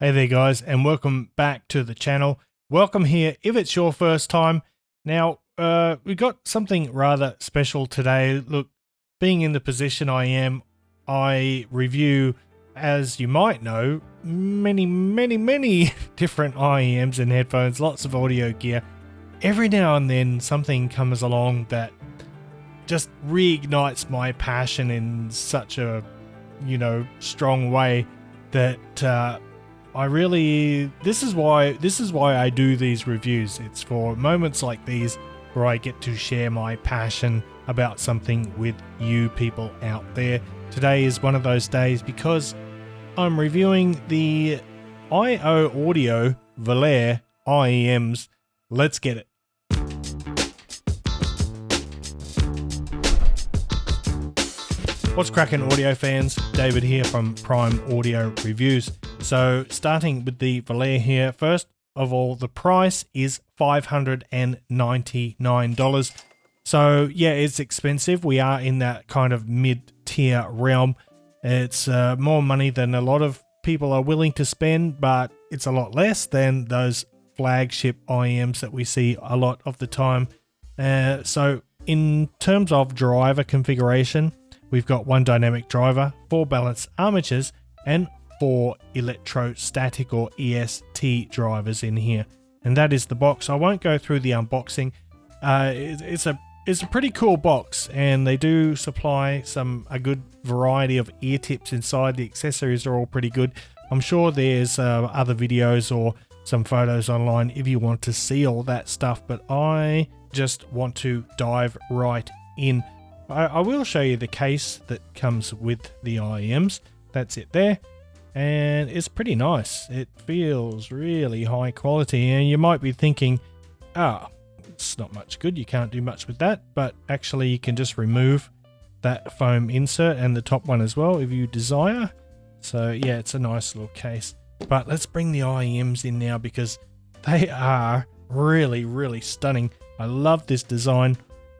Hey there guys, and welcome back to the channel. Welcome here if it's your first time. Now, we got something rather special today. Look, being in the position I am, I review, as you might know, many different IEMs and headphones, lots of audio gear. Every now and then something comes along that just reignites my passion in such a, strong way that this is why I do these reviews. It's for moments like these where I get to share my passion about something with you people out there. Today is one of those days because I'm reviewing the IO Audio Volare IEMs. Let's get it. What's cracking, audio fans? David here from Prime Audio Reviews. So starting with the Volare here, first of all, the price is $599. So yeah, it's expensive. We are in that kind of mid-tier realm. It's more money than a lot of people are willing to spend, but it's a lot less than those flagship IEMs that we see a lot of the time. So in terms of driver configuration, we've got one dynamic driver, 4 balanced armatures, and 4 electrostatic or EST drivers in here. And that is the box. I won't go through the unboxing. It's a pretty cool box, and they do supply a good variety of ear tips inside. The accessories are all pretty good. I'm sure there's other videos or some photos online if you want to see all that stuff, but I just want to dive right in. I will show you the case that comes with the IEMs. That's it there. And it's pretty nice. It feels really high quality. And you might be thinking, it's not much good. You can't do much with that. But actually, you can just remove that foam insert and the top one as well if you desire. So yeah, it's a nice little case. But let's bring the IEMs in now because they are really stunning. I love this design.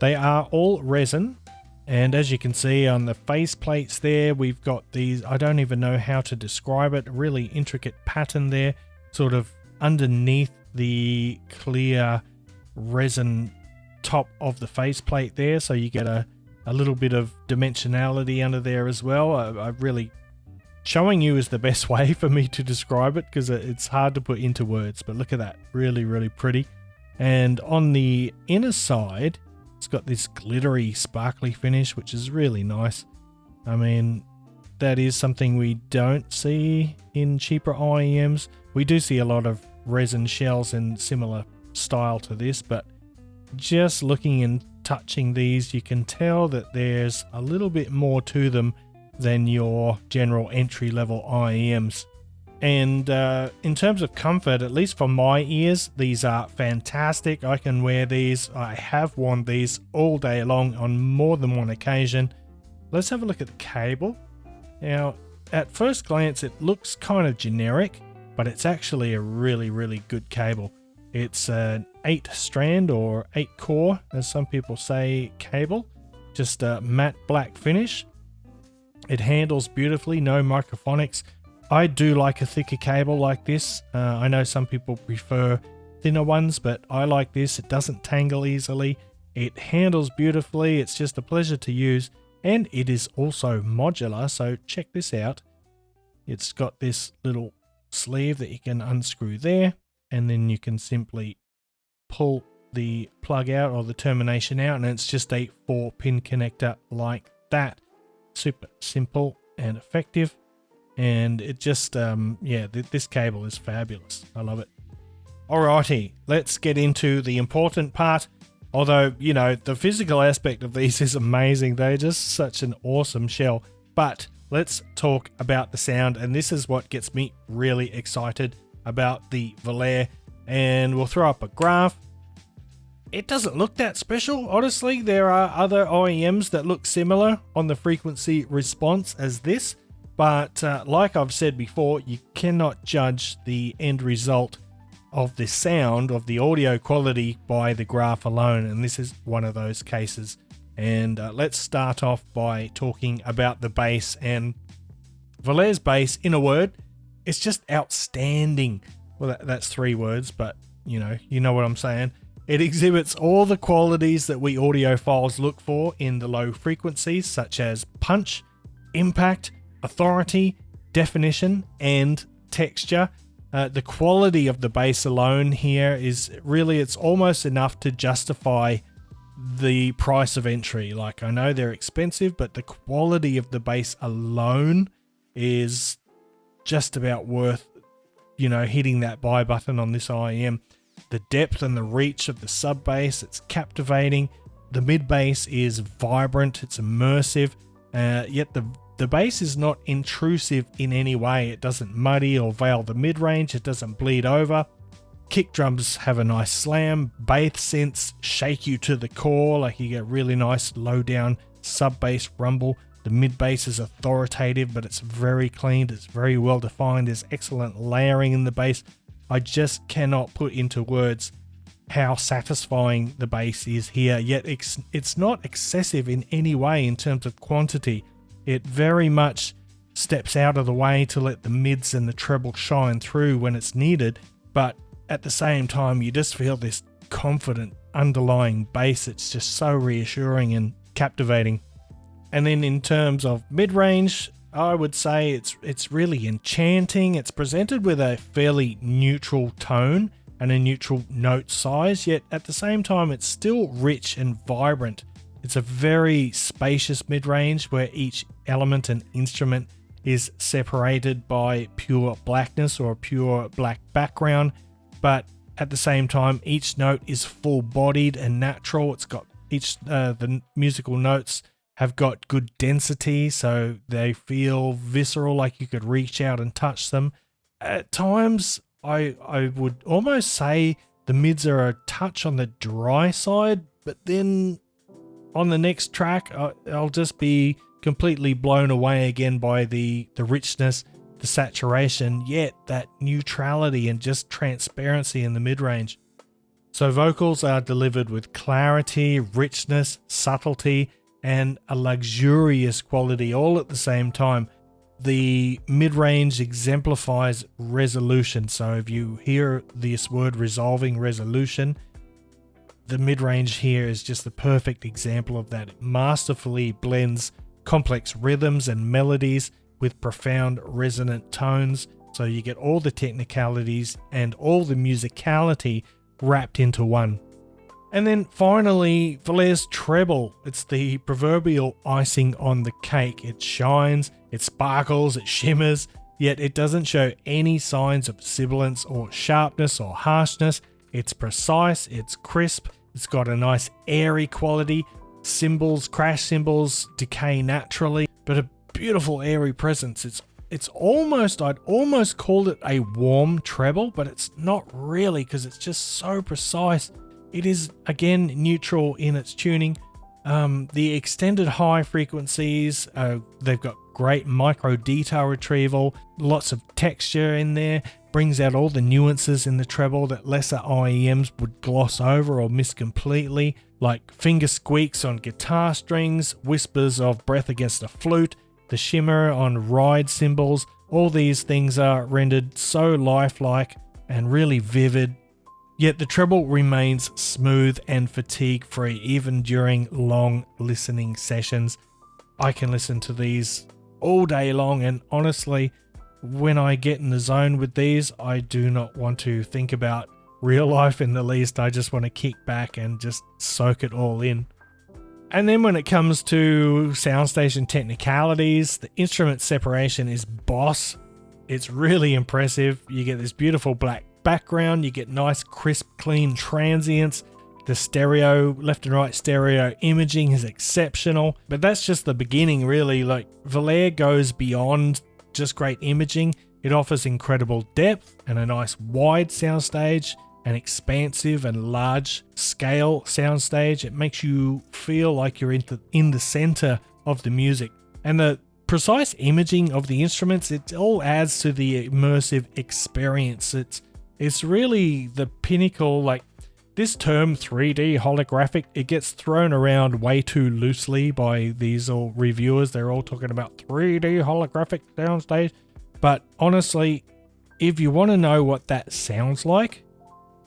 They are all resin. And as you can see on the face plates there, we've got these, I don't even know how to describe it, really intricate pattern there, sort of underneath the clear resin top of the face plate there. So you get a little bit of dimensionality under there as well. I really, showing you is the best way for me to describe it because it's hard to put into words, but look at that, really pretty. And on the inner side, it's got this glittery, sparkly finish, which is really nice. I mean, that is something we don't see in cheaper IEMs. We do see a lot of resin shells in similar style to this, but just looking and touching these, you can tell that there's a little bit more to them than your general entry-level IEMs. And in terms of comfort, at least for my ears, these are fantastic. I can wear these. I have worn these all day long on more than one occasion. Let's have a look at the cable. Now, at first glance, it looks kind of generic, but it's actually a really good cable. It's an 8-strand or 8-core, as some people say, cable. Just a matte black finish. It handles beautifully, no microphonics. I do like a thicker cable like this. I know some people prefer thinner ones, but I like this. It doesn't tangle easily. It handles beautifully. It's just a pleasure to use. And it is also modular. So check this out. It's got this little sleeve that you can unscrew there. And then you can simply pull the plug out or the termination out. And it's just a 4-pin connector like that. Super simple and effective. And it just, this cable is fabulous. I love it. Alrighty, let's get into the important part. Although, the physical aspect of these is amazing. They're just such an awesome shell. But let's talk about the sound. And this is what gets me really excited about the Volare. And we'll throw up a graph. It doesn't look that special, honestly. There are other IEMs that look similar on the frequency response as this. But like I've said before, you cannot judge the end result of the sound, of the audio quality by the graph alone. And this is one of those cases. And let's start off by talking about the bass. And Volare's bass, in a word, it's just outstanding. Well, that's 3 words, but you know what I'm saying. It exhibits all the qualities that we audiophiles look for in the low frequencies, such as punch, impact, authority, definition, and texture. The quality of the bass alone here is really, it's almost enough to justify the price of entry. Like, I know they're expensive, but the quality of the bass alone is just about worth, hitting that buy button on this IEM. The depth and the reach of the sub bass, it's captivating. The mid bass is vibrant, it's immersive, yet the bass is not intrusive in any way. It doesn't muddy or veil the mid range, it doesn't bleed over. Kick drums have a nice slam, bass synths shake you to the core, like you get really nice low down sub bass rumble. The mid bass is authoritative, but it's very clean, it's very well defined, there's excellent layering in the bass. I just cannot put into words how satisfying the bass is here, yet it's not excessive in any way in terms of quantity. It very much steps out of the way to let the mids and the treble shine through when it's needed, but at the same time you just feel this confident underlying bass. It's just so reassuring and captivating. And then in terms of mid-range, I would say it's really enchanting. It's presented with a fairly neutral tone and a neutral note size, yet at the same time it's still rich and vibrant. It's a very spacious mid-range where each element and instrument is separated by pure blackness or a pure black background, but at the same time each note is full-bodied and natural. It's got the musical notes have got good density, so they feel visceral, like you could reach out and touch them. At times, I would almost say the mids are a touch on the dry side, but then on the next track, I'll just be completely blown away again by the richness, the saturation, yet that neutrality and just transparency in the mid-range. So vocals are delivered with clarity, richness, subtlety, and a luxurious quality all at the same time. The mid-range exemplifies resolution. So if you hear this word resolving, resolution, the mid-range here is just the perfect example of that. It masterfully blends complex rhythms and melodies with profound resonant tones. So you get all the technicalities and all the musicality wrapped into one. And then finally, Volaire's treble. It's the proverbial icing on the cake. It shines, it sparkles, it shimmers, yet it doesn't show any signs of sibilance or sharpness or harshness. It's precise, it's crisp, it's got a nice airy quality. Cymbals, crash cymbals decay naturally, but a beautiful airy presence. It's almost, I'd almost call it a warm treble, but it's not really because it's just so precise. It is, again, neutral in its tuning. The extended high frequencies, they've got great micro detail retrieval, lots of texture in there, brings out all the nuances in the treble that lesser IEMs would gloss over or miss completely, like finger squeaks on guitar strings, whispers of breath against a flute, the shimmer on ride cymbals. All these things are rendered so lifelike and really vivid. Yet the treble remains smooth and fatigue-free even during long listening sessions. I can listen to these all day long, and honestly, when I get in the zone with these, I do not want to think about real life in the least. I just want to kick back and just soak it all in. And then when it comes to soundstation technicalities, the instrument separation is boss. It's really impressive. You get this beautiful black background, you get nice crisp clean transients, the stereo left and right stereo imaging is exceptional, but that's just the beginning really. Like, Volare goes beyond just great imaging. It offers incredible depth and a nice wide soundstage, an expansive and large scale soundstage. It makes you feel like you're in the center of the music, and the precise imaging of the instruments, it all adds to the immersive experience. It's really the pinnacle. Like, this term 3D holographic, it gets thrown around way too loosely by these all reviewers. They're all talking about 3D holographic soundstage, but honestly, if you want to know what that sounds like,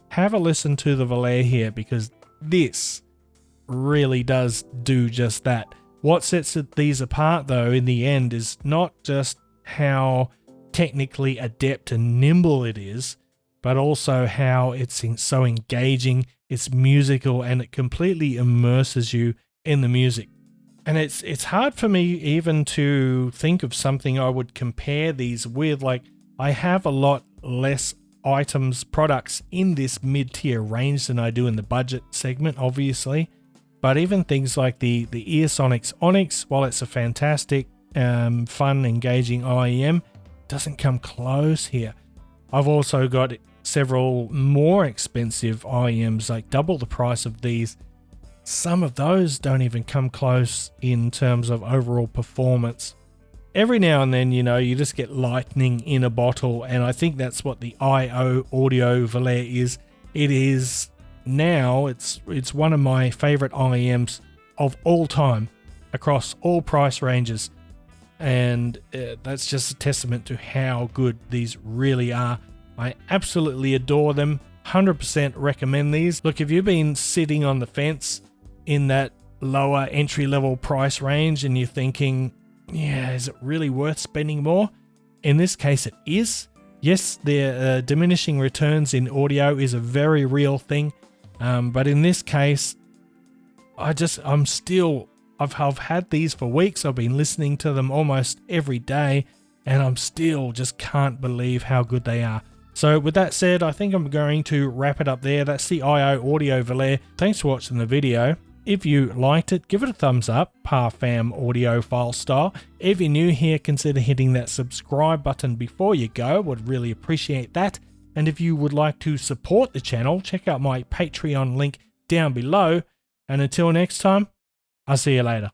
have a listen to the Volare here, because this really does do just that. What sets these apart though in the end is not just how technically adept and nimble it is, but also how it's so engaging, it's musical, and it completely immerses you in the music. And it's hard for me even to think of something I would compare these with. Like, I have a lot less products in this mid-tier range than I do in the budget segment, obviously. But even things like the Earsonics Onyx, while it's a fantastic, fun, engaging IEM, doesn't come close here. I've also got several more expensive IEMs, like double the price of these. Some of those don't even come close in terms of overall performance. Every now and then, you just get lightning in a bottle, and I think that's what the IO Audio Volare is. It is now, it's one of my favorite IEMs of all time across all price ranges, and that's just a testament to how good these really are. I absolutely adore them. 100% recommend these. Look, if you've been sitting on the fence in that lower entry level price range and you're thinking, yeah, is it really worth spending more? In this case, it is. Yes, the diminishing returns in audio is a very real thing. But in this case, I've had these for weeks. I've been listening to them almost every day, and I'm still just can't believe how good they are. So with that said, I think I'm going to wrap it up there. That's the IO Audio Volare. Thanks for watching the video. If you liked it, give it a thumbs up, Parfam Audiophile style. If you're new here, consider hitting that subscribe button before you go. Would really appreciate that. And if you would like to support the channel, check out my Patreon link down below. And until next time, I'll see you later.